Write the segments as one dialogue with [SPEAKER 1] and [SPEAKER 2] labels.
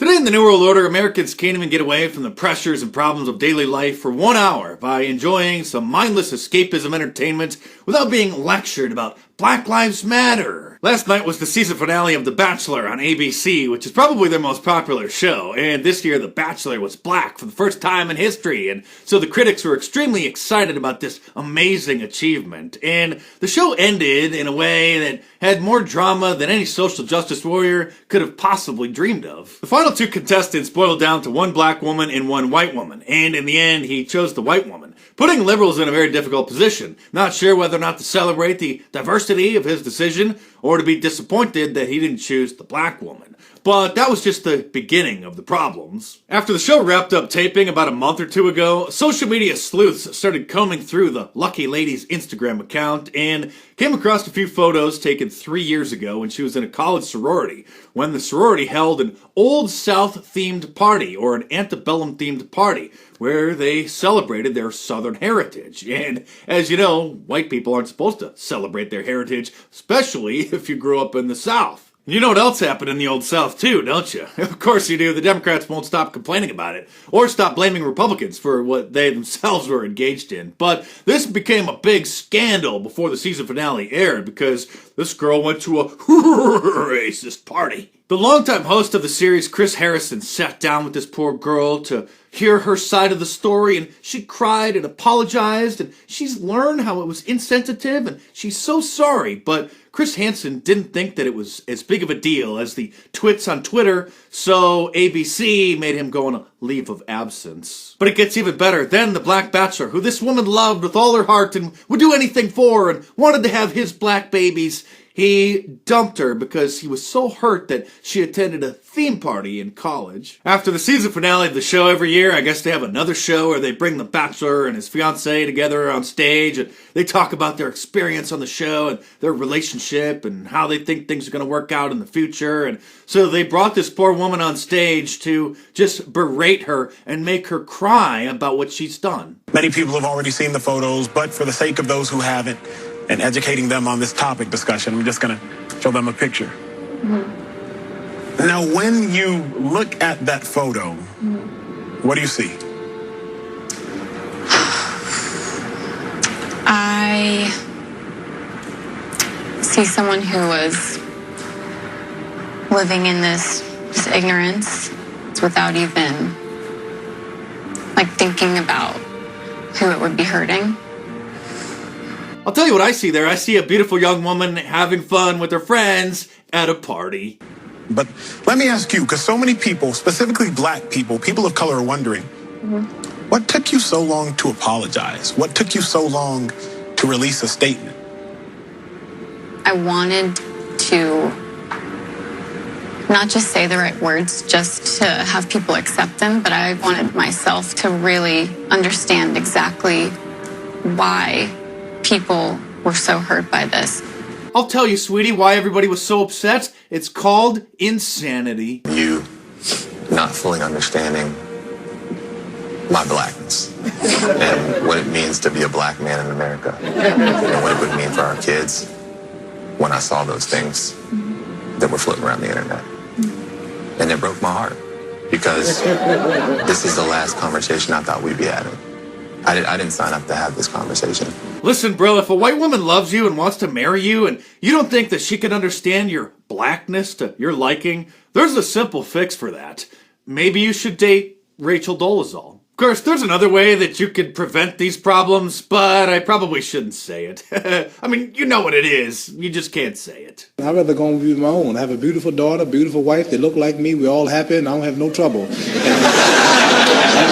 [SPEAKER 1] Today in the New World Order, Americans can't even get away from the pressures and problems of daily life for 1 hour by enjoying some mindless escapism entertainment without being lectured about Black Lives Matter. Last night was the season finale of The Bachelor on ABC, which is probably their most popular show, and this year The Bachelor was black for the first time in history, and so the critics were extremely excited about this amazing achievement. And the show ended in a way that had more drama than any social justice warrior could have possibly dreamed of. The final two contestants boiled down to one black woman and one white woman, and in the end he chose the white woman, putting liberals in a very difficult position, not sure whether or not to celebrate the diversity of his decision or to be disappointed that he didn't choose the black woman. But that was just the beginning of the problems. After the show wrapped up taping about a month or two ago, social media sleuths started combing through the Lucky Lady's Instagram account and came across a few photos taken 3 years ago when she was in a college sorority, when the sorority held an Old South-themed party, or an antebellum-themed party, where they celebrated their Southern heritage. And as you know, white people aren't supposed to celebrate their heritage, especially if you grew up in the South. You know what else happened in the Old South too, don't you? Of course you do. The Democrats won't stop complaining about it, or stop blaming Republicans for what they themselves were engaged in. But this became a big scandal before the season finale aired, because this girl went to a racist party. The longtime host of the series, Chris Harrison, sat down with this poor girl to hear her side of the story, and she cried and apologized, and she's learned how it was insensitive, and she's so sorry, but Chris Hansen didn't think that it was as big of a deal as the twits on Twitter, so ABC made him go on a leave of absence. But it gets even better. Then the Black Bachelor, who this woman loved with all her heart and would do anything for and wanted to have his black babies, he dumped her because he was so hurt that she attended a theme party in college. After the season finale of the show every year, I guess they have another show where they bring the Bachelor and his fiancée together on stage and they talk about their experience on the show and their relationship and how they think things are going to work out in the future. And so they brought this poor woman on stage to just berate her and make her cry about what she's done.
[SPEAKER 2] Many people have already seen the photos, but for the sake of those who haven't, and educating them on this topic discussion, I'm just going to show them a picture. Now, when you look at that photo, what do you see?
[SPEAKER 3] I see someone who was living in this ignorance without even thinking about who it would be hurting.
[SPEAKER 1] I'll tell you what I see there. I see a beautiful young woman having fun with her friends at a party.
[SPEAKER 2] But let me ask you, because so many people, specifically black people, people of color, are wondering, what took you so long to apologize? What took you so long to release a statement?
[SPEAKER 3] I wanted to not just say the right words, just to have people accept them, but I wanted myself to really understand exactly why people were so hurt by this.
[SPEAKER 1] I'll tell you, sweetie, why everybody was so upset. It's called insanity.
[SPEAKER 4] You not fully understanding my blackness and what it means to be a black man in America and what it would mean for our kids when I saw those things that were floating around the internet. And it broke my heart because this is the last conversation I thought we'd be having. I didn't sign up to have this conversation.
[SPEAKER 1] Listen, bro, if a white woman loves you and wants to marry you and you don't think that she can understand your blackness to your liking, there's a simple fix for that. Maybe you should date Rachel Dolezal. Of course, there's another way that you could prevent these problems, but I probably shouldn't say it. I mean, you know what it is. You just can't say it.
[SPEAKER 5] I'd rather go and be my own. I have a beautiful daughter, beautiful wife. They look like me. We're all happy, and I don't have no trouble.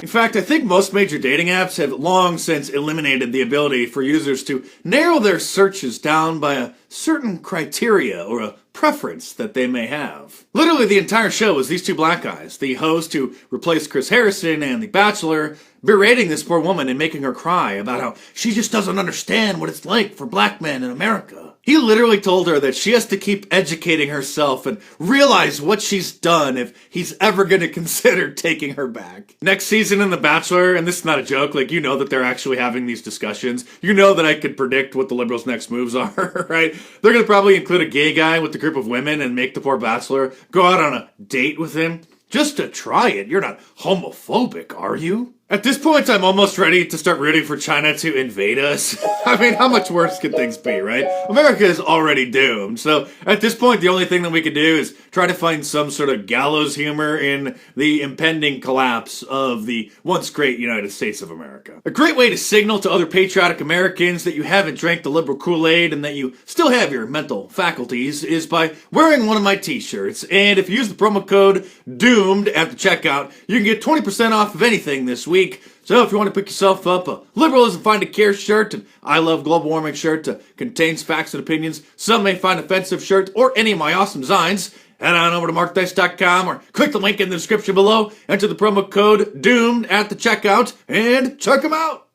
[SPEAKER 1] In fact, I think most major dating apps have long since eliminated the ability for users to narrow their searches down by a certain criteria or a preference that they may have. Literally the entire show is these two black guys, the host who replaced Chris Harrison and the Bachelor, berating this poor woman and making her cry about how she just doesn't understand what it's like for black men in America. He literally told her that she has to keep educating herself and realize what she's done if he's ever going to consider taking her back. Next season in The Bachelor, and this is not a joke, you know that they're actually having these discussions. You know that I could predict what the liberals' next moves are, right? They're going to probably include a gay guy with a group of women and make the poor Bachelor go out on a date with him. just to try it. You're not homophobic, are you? At this point, I'm almost ready to start rooting for China to invade us. I mean, how much worse could things be, right? America is already doomed. So at this point, the only thing that we could do is try to find some sort of gallows humor in the impending collapse of the once great United States of America. A great way to signal to other patriotic Americans that you haven't drank the liberal Kool-Aid and that you still have your mental faculties is by wearing one of my t-shirts. And if you use the promo code DOOMED at the checkout, you can get 20% off of anything this week. So if you want to pick yourself up a Liberalism Find a Care shirt, an I Love Global Warming shirt that contains facts and opinions some may find offensive shirt, or any of my awesome designs, head on over to markdice.com or click the link in the description below, enter the promo code DOOMED at the checkout, and check them out!